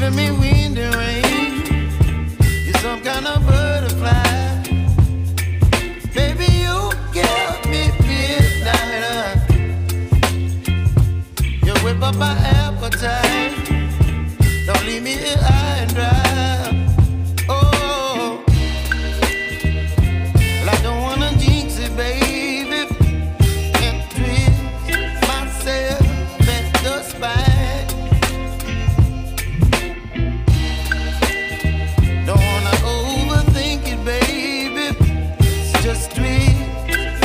giving me wind and rain. You're some kind of butterfly. Baby, you give me midnight. You whip up my appetite. Don't leave me here high and dry. Oh, well, I don't wanna jinx it, baby, and twist myself at the spine. Don't wanna overthink it, baby. It's just twist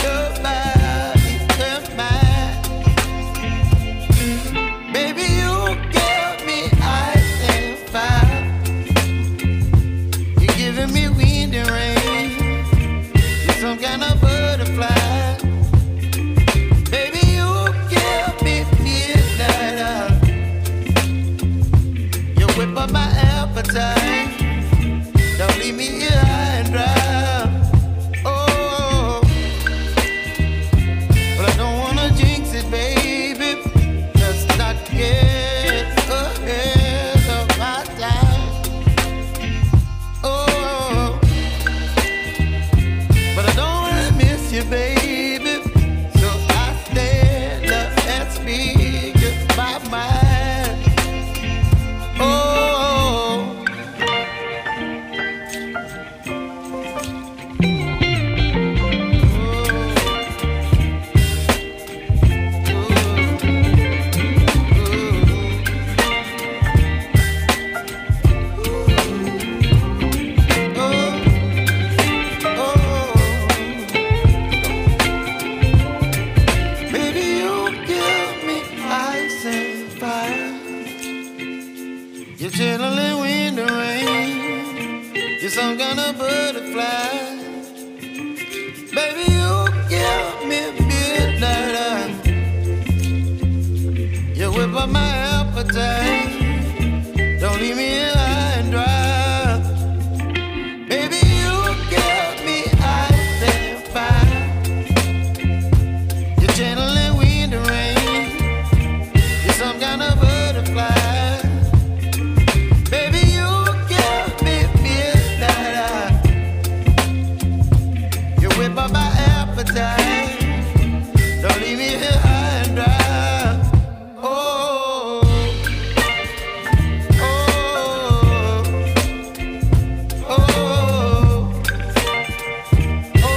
your body and mine. Baby, you give me ice and fire. You're giving me wind and rain. You're some kind of butterfly. Baby, you give me midnight. You whip up my appetite. Don't leave me here high and dry. Oh, but I don't wanna jinx it, baby. Let's not get ahead of my time. Oh, but I don't wanna miss you, baby. So I stand up and speak my mind. Oh. You're chilling wind and rain. You're some kind of butterfly. Baby, you give me midnight. You whip up my appetite. Don't leave me here high and dry. Baby, you give me ice and fire. You're chilling wind and rain. You're some kind of butterfly. By my appetite, don't leave me here high and dry. Oh, oh, oh, oh,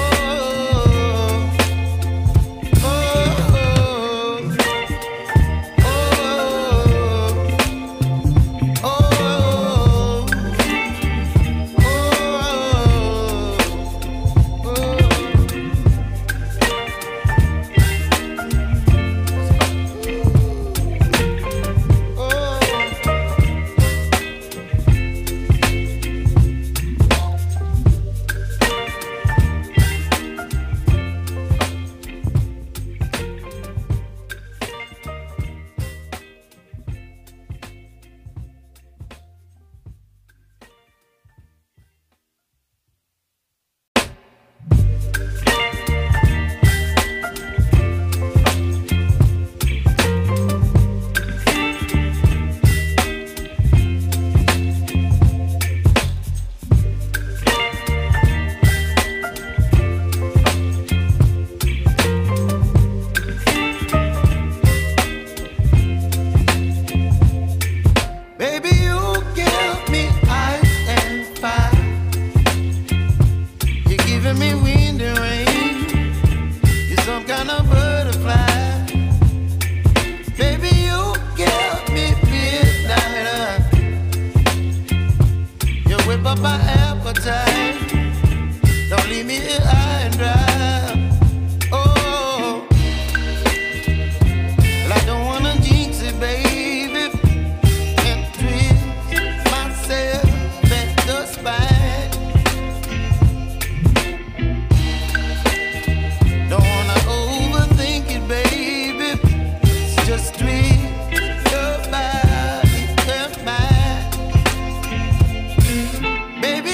Baby,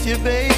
you, baby.